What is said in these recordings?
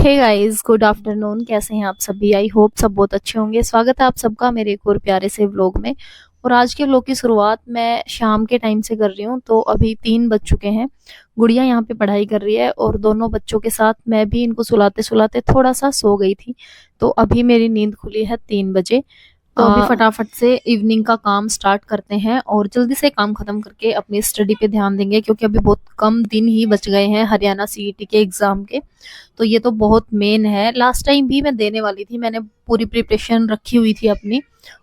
Hey guys, good afternoon. कैसे हैं आप सभी? आई होप सब बहुत अच्छे होंगे। स्वागत है आप सबका मेरे एक और प्यारे से व्लॉग में। और आज के व्लॉग की शुरुआत मैं शाम के टाइम से कर रही हूँ। तो अभी 3 बज चुके हैं। गुड़िया यहाँ पे पढ़ाई कर रही है और दोनों बच्चों के साथ मैं भी इनको सुलाते सुलाते थोड़ा सा सो गई थी। तो अभी मेरी नींद खुली है 3 बजे। तो अभी फटाफट से इवनिंग का काम स्टार्ट करते हैं और जल्दी से काम खत्म करके अपनी स्टडी पे ध्यान देंगे, क्योंकि अभी बहुत कम दिन ही बच गए हैं हरियाणा सीईटी के एग्जाम के। तो ये तो बहुत मेन है। लास्ट टाइम भी मैं देने वाली थी, मैंने पूरी प्रिपरेशन रखी हुई थी अपनी।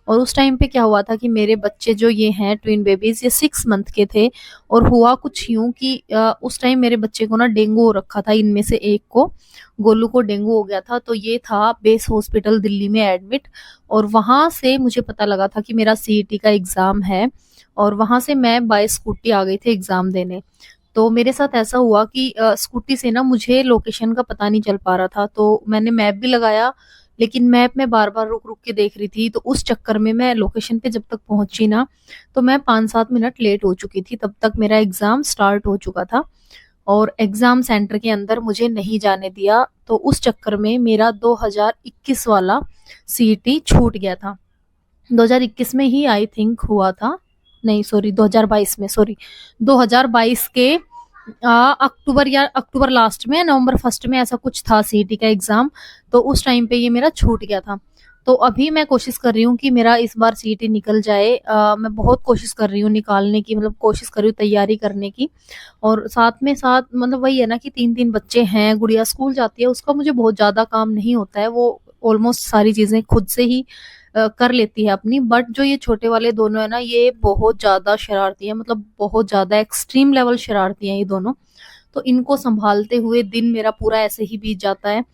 और उस टाइम पे क्या हुआ था कि मेरे बच्चे जो ये हैं ट्विन बेबीज, ये 6 मंथ के थे। और हुआ कुछ यूं कि उस टाइम मेरे बच्चे को ना डेंगू हो रखा था। इनमें से एक को, गोलू को डेंगू हो गया था। तो ये था बेस हॉस्पिटल दिल्ली में एडमिट। और वहां से मुझे पता लगा था कि मेरा सीईटी का एग्जाम है। और वहां से मैं बाय स्कूटी आ गई थी एग्जाम देने। तो मेरे साथ ऐसा हुआ कि स्कूटी से ना मुझे लोकेशन का पता नहीं चल पा रहा था। तो मैंने मैप भी लगाया, लेकिन मैप में बार बार रुक रुक के देख रही थी। तो उस चक्कर में मैं लोकेशन पे जब तक पहुंची ना, तो मैं 5-7 मिनट लेट हो चुकी थी। तब तक मेरा एग्जाम स्टार्ट हो चुका था और एग्जाम सेंटर के अंदर मुझे नहीं जाने दिया। तो उस चक्कर में मेरा 2021 वाला सीईटी छूट गया था। 2021 में ही आई थिंक हुआ था। नहीं सॉरी, 2022 में, सॉरी, 2022 के अक्टूबर या अक्टूबर लास्ट में, नवंबर फर्स्ट में ऐसा कुछ था सीईटी का एग्जाम। तो उस टाइम पे ये मेरा छूट गया था। तो अभी मैं कोशिश कर रही हूँ कि मेरा इस बार सीईटी निकल जाए। मैं बहुत कोशिश कर रही हूँ निकालने की, मतलब कोशिश कर रही हूँ तैयारी करने की। और साथ में साथ मतलब वही है ना कि 3-3 बच्चे हैं, गुड़िया स्कूल जाती है, उसका मुझे बहुत ज्यादा काम नहीं होता है। वो ऑलमोस्ट सारी चीजें खुद से ही कर लेती है अपनी। बट जो ये छोटे वाले दोनों है ना, ये बहुत ज्यादा शरारती है, मतलब बहुत ज्यादा एक्सट्रीम लेवल शरारती हैं ये दोनों। तो इनको संभालते हुए दिन मेरा पूरा ऐसे ही बीत जाता है।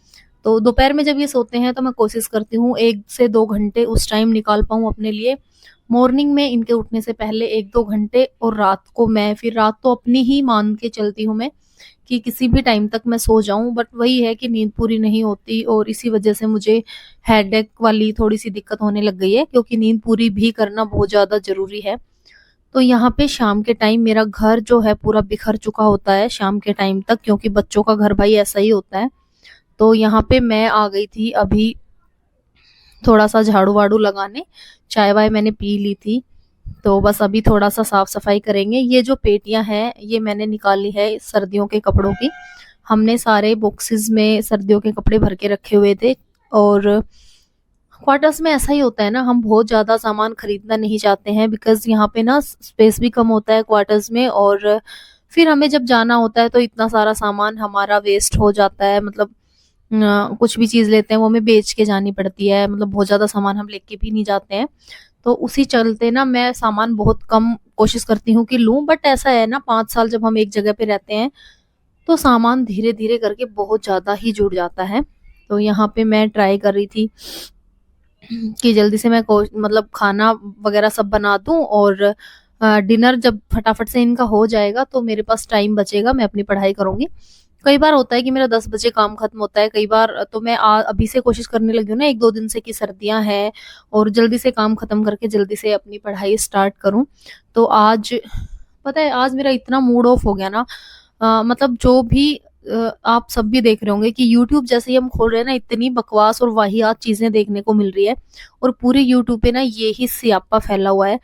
तो दोपहर में जब ये सोते हैं तो मैं कोशिश करती हूँ 1 से 2 घंटे उस टाइम निकाल पाऊँ अपने लिए। मॉर्निंग में इनके उठने से पहले 1-2 घंटे, और रात को मैं फिर रात तो अपनी ही मान के चलती हूँ मैं कि किसी भी टाइम तक मैं सो जाऊं। बट वही है कि नींद पूरी नहीं होती और इसी वजह से मुझे हेडेक वाली थोड़ी सी दिक्कत होने लग गई है, क्योंकि नींद पूरी भी करना बहुत ज्यादा जरूरी है। तो यहाँ पे शाम के टाइम मेरा घर जो है पूरा बिखर चुका होता है शाम के टाइम तक, क्योंकि बच्चों का घर भाई ऐसा ही होता है। तो यहाँ पे मैं आ गई थी अभी थोड़ा सा झाड़ू वाड़ू लगाने। चाय वाय मैंने पी ली थी। तो बस अभी थोड़ा सा साफ सफाई करेंगे। ये जो पेटियां हैं ये मैंने निकाली है सर्दियों के कपड़ों की। हमने सारे बॉक्सेस में सर्दियों के कपड़े भर के रखे हुए थे। और क्वार्टर्स में ऐसा ही होता है ना, हम बहुत ज्यादा सामान खरीदना नहीं चाहते हैं, बिकॉज यहाँ पे ना स्पेस भी कम होता है क्वार्टर्स में। और फिर हमें जब जाना होता है तो इतना सारा सामान हमारा वेस्ट हो जाता है। मतलब कुछ भी चीज लेते हैं वो हमें बेच के जानी पड़ती है, मतलब बहुत ज्यादा सामान हम लेके भी नहीं जाते हैं। तो उसी चलते ना मैं सामान बहुत कम कोशिश करती हूँ कि लूं। बट ऐसा है ना, 5 साल जब हम एक जगह पे रहते हैं तो सामान धीरे धीरे करके बहुत ज्यादा ही जुड़ जाता है। तो यहाँ पे मैं ट्राई कर रही थी कि जल्दी से मैं मतलब खाना वगैरह सब बना दूं। और डिनर जब फटाफट से इनका हो जाएगा तो मेरे पास टाइम बचेगा, मैं अपनी पढ़ाई करूंगी। कई बार होता है कि मेरा 10 बजे काम खत्म होता है, कई बार तो मैं अभी से कोशिश करने लगी हूँ ना 1-2 दिन से कि सर्दियां हैं और जल्दी से काम खत्म करके जल्दी से अपनी पढ़ाई स्टार्ट करूं। तो आज पता है, आज मेरा इतना मूड ऑफ हो गया ना। मतलब जो भी आप सब भी देख रहे होंगे कि यूट्यूब जैसे ही हम खोल रहे हैं ना, इतनी बकवास और वाहियात चीजें देखने को मिल रही है। और पूरे यूट्यूब पे ना ये ही सियापा फैला हुआ है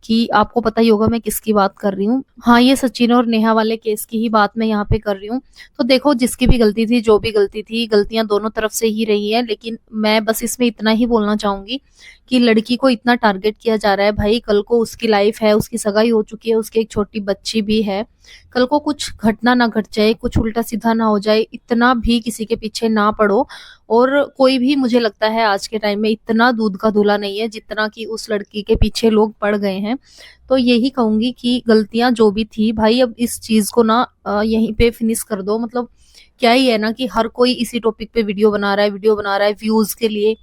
कि आपको पता ही होगा मैं किसकी बात कर रही हूँ। हाँ, ये सचिन और नेहा वाले केस की ही बात मैं यहाँ पे कर रही हूँ। तो देखो, जिसकी भी गलती थी, जो भी गलती थी, गलतियां दोनों तरफ से ही रही है। लेकिन मैं बस इसमें इतना ही बोलना चाहूंगी कि लड़की को इतना टारगेट किया जा रहा है। भाई कल को उसकी लाइफ है, उसकी सगाई हो चुकी है, उसकी एक छोटी बच्ची भी है। कल को कुछ घटना ना घट जाए, कुछ उल्टा सीधा ना हो जाए, इतना भी किसी के पीछे ना पड़ो। और कोई भी, मुझे लगता है आज के टाइम में इतना दूध का धुला नहीं है जितना कि उस लड़की के पीछे लोग पड़ गए हैं। तो यही कहूंगी कि गलतियां जो भी थी भाई, अब इस चीज को ना यहीं पे फिनिश कर दो। मतलब क्या ही है ना कि हर कोई इसी टॉपिक पे वीडियो बना रहा है व्यूज के लिए।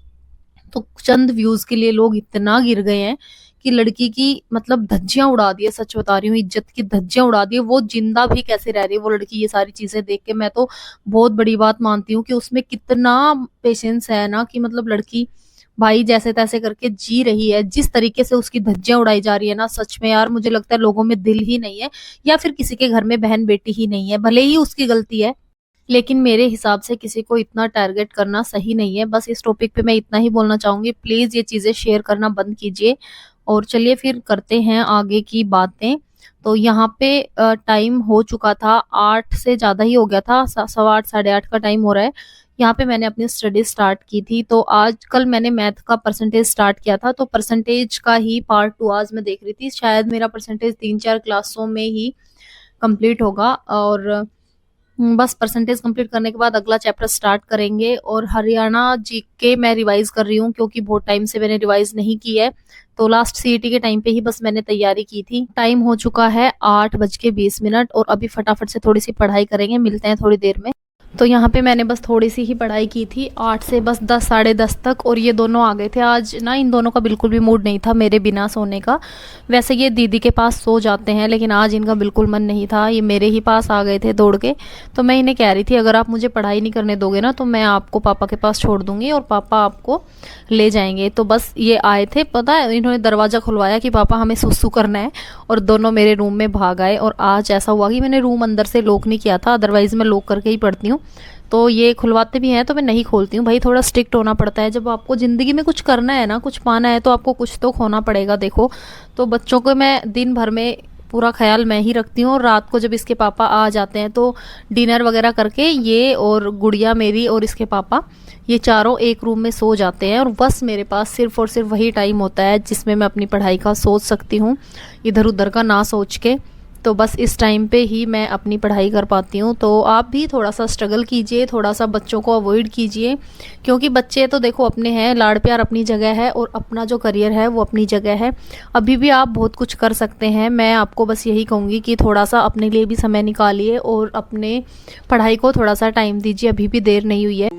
तो चंद व्यूज के लिए लोग इतना गिर गए हैं कि लड़की की मतलब धज्जियां उड़ा दी है। सच बता रही हूँ, इज्जत की धज्जियां उड़ा दी है। वो जिंदा भी कैसे रह रही है वो लड़की, ये सारी चीजें देख के मैं तो बहुत बड़ी बात मानती हूँ कि उसमें कितना पेशेंस है ना, कि मतलब लड़की भाई जैसे तैसे करके जी रही है। जिस तरीके से उसकी धज्जियां उड़ाई जा रही है ना, सच में यार मुझे लगता है लोगों में दिल ही नहीं है, या फिर किसी के घर में बहन बेटी ही नहीं है, भले ही उसकी गलती है। लेकिन मेरे हिसाब से किसी को इतना टारगेट करना सही नहीं है। बस इस टॉपिक पे मैं इतना ही बोलना चाहूंगी, प्लीज ये चीजें शेयर करना बंद कीजिए। और चलिए फिर करते हैं आगे की बातें। तो यहाँ पे टाइम हो चुका था, 8 से ज्यादा ही हो गया था, 8:15 8:30 का टाइम हो रहा है। यहाँ पे मैंने अपनी स्टडी स्टार्ट की थी। तो आज कल मैंने मैथ का परसेंटेज स्टार्ट किया था, तो परसेंटेज का ही पार्ट 2 आज मैं देख रही थी। शायद मेरा परसेंटेज 3-4 क्लासों में ही कंप्लीट होगा। और बस परसेंटेज कंप्लीट करने के बाद अगला चैप्टर स्टार्ट करेंगे। और हरियाणा जीके मैं रिवाइज कर रही हूँ, क्योंकि बहुत टाइम से मैंने रिवाइज नहीं की है। तो लास्ट सीईटी के टाइम पे ही बस मैंने तैयारी की थी। टाइम हो चुका है 8:20 और अभी फटाफट से थोड़ी सी पढ़ाई करेंगे। मिलते हैं थोड़ी देर में। तो यहाँ पे मैंने बस थोड़ी सी ही पढ़ाई की थी, 8 से बस 10 10:30 तक। और ये दोनों आ गए थे। आज ना इन दोनों का बिल्कुल भी मूड नहीं था मेरे बिना सोने का। वैसे ये दीदी के पास सो जाते हैं, लेकिन आज इनका बिल्कुल मन नहीं था, ये मेरे ही पास आ गए थे दौड़ के। तो मैं इन्हें कह रही थी, अगर आप मुझे पढ़ाई नहीं करने दोगे ना, तो मैं आपको पापा के पास छोड़ दूंगी और पापा आपको ले जाएंगे। तो बस ये आए थे, पता है, इन्होंने दरवाजा खुलवाया कि पापा हमें सुसु करना है, और दोनों मेरे रूम में भाग आए। और आज ऐसा हुआ कि मैंने रूम अंदर से लॉक नहीं किया था, अदरवाइज मैं लॉक करके ही पढ़ती हूँ। तो ये खुलवाते भी हैं तो मैं नहीं खोलती हूँ। भाई थोड़ा स्ट्रिक्ट होना पड़ता है, जब आपको जिंदगी में कुछ करना है ना, कुछ पाना है, तो आपको कुछ तो खोना पड़ेगा। देखो, तो बच्चों को मैं दिन भर में पूरा ख्याल मैं ही रखती हूँ, और रात को जब इसके पापा आ जाते हैं तो डिनर वगैरह करके ये और गुड़िया मेरी और इसके पापा, ये चारों एक रूम में सो जाते हैं। और बस मेरे पास सिर्फ और सिर्फ वही टाइम होता है जिसमें मैं अपनी पढ़ाई का सोच सकती हूँ, इधर उधर का ना सोच के। तो बस इस टाइम पे ही मैं अपनी पढ़ाई कर पाती हूँ। तो आप भी थोड़ा सा स्ट्रगल कीजिए, थोड़ा सा बच्चों को अवॉइड कीजिए, क्योंकि बच्चे तो देखो अपने हैं, लाड़ प्यार अपनी जगह है, और अपना जो करियर है वो अपनी जगह है। अभी भी आप बहुत कुछ कर सकते हैं। मैं आपको बस यही कहूँगी कि थोड़ा सा अपने लिए भी समय निकालिए और अपने पढ़ाई को थोड़ा सा टाइम दीजिए। अभी भी देर नहीं हुई है।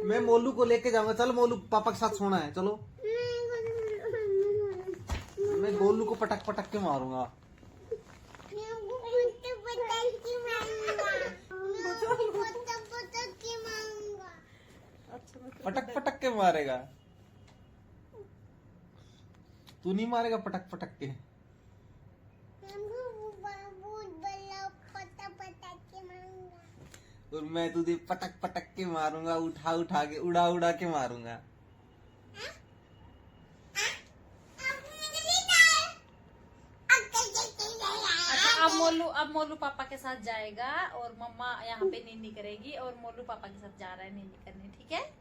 मैं मोलू को लेके जाऊंगा। चल मोलू, पापा के साथ सोना है, चलो। मैं गोलू को पटक पटक के मारूंगा। पटक पटक के मारेगा? तू नहीं मारेगा पटक पटक के? और मैं तुझे पटक पटक के मारूंगा, उठा उठा के, उड़ा उड़ा के मारूंगा। अब मोलू पापा के साथ जाएगा, और मम्मा यहाँ पे नीनी करेगी, और मोलू पापा के साथ जा रहा है नीनी करने, ठीक है?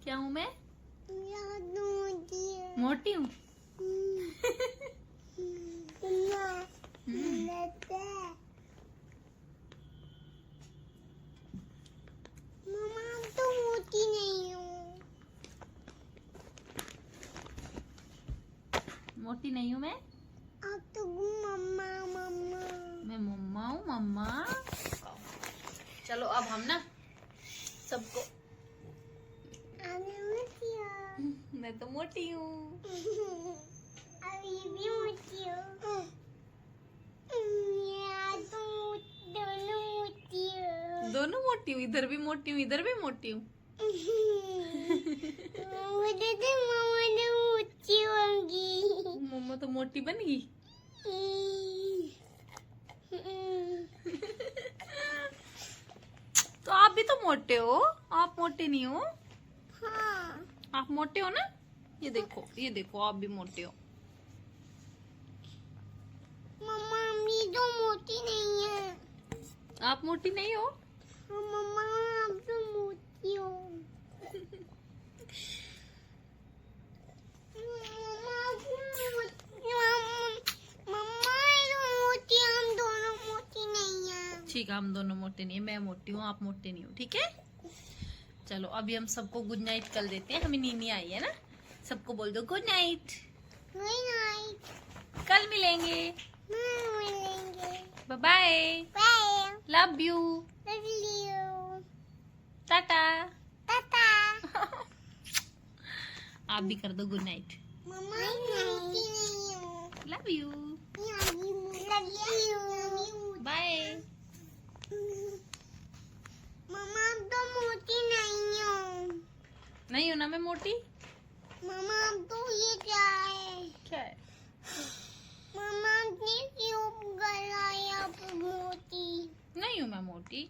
क्या हूँ मैं? मोटी हूँ? मोटी नहीं हूँ मैं? अब तो मम्मा मम्मा मैं मम्मा हूँ, मम्मा। चलो अब हम ना सबको, मैं तो मोटी हूँ। अभी भी मोटी हूँ। दोनों मोटी हूँ। दोनों मोटी हूँ, इधर भी मोटी हूँ, इधर भी मोटी हूँ। मम्मा मोटी होंगी। मम्मा तो मोटी बन गई। तो आप भी तो मोटे हो, आप मोटे नहीं हो? हाँ। आप मोटे हो ना? ये देखो, ये देखो, आप भी मोटे हो। मम्मा मैं तो मोटी नहीं है। आप मोटी नहीं हो? हाँ, मम्मा आप तो मोटी हो। ठीक है, हम दोनों मोटे नहीं है, मैं मोटी हूँ, आप मोटे नहीं हो, ठीक है? चलो अभी हम सबको गुड नाइट कर देते हैं, हमें नींद आई है ना। सबको बोल दो गुड नाइट। Good night. कल मिलेंगे। Bye bye. Bye. Love you. Love you. Tata. Tata. आप भी कर दो गुड नाइट। मम्मा मोटी नहीं हूँ। Love you, bye. मम्मा अब तो मोटी नहीं हूँ। नहीं हूँ ना मैं मोटी? मम्मा अब तो ये क्या है? क्या है? मम्मा ने क्यों गलाई अब मोटी? नहीं हूँ मैं मोटी।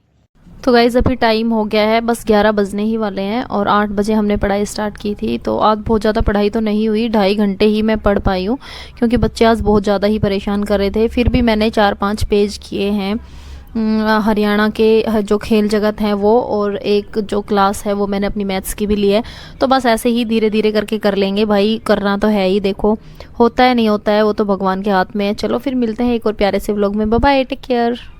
तो गाइज़ अभी टाइम हो गया है, बस 11 बजने ही वाले हैं और 8 बजे हमने पढ़ाई स्टार्ट की थी। तो आज बहुत ज़्यादा पढ़ाई तो नहीं हुई, 2.5 घंटे ही मैं पढ़ पाई हूँ क्योंकि बच्चे आज बहुत ज़्यादा ही परेशान कर रहे थे। फिर भी मैंने 4-5 पेज किए हैं। हरियाणा के जो खेल जगत हैं वो, और एक जो क्लास है वो मैंने अपनी मैथ्स की भी ली है। तो बस ऐसे ही धीरे धीरे करके कर लेंगे भाई, करना तो है ही। देखो होता है नहीं होता है वो तो भगवान के हाथ में है। चलो फिर मिलते हैं एक और प्यारे से व्लॉग में। Bye bye, take care.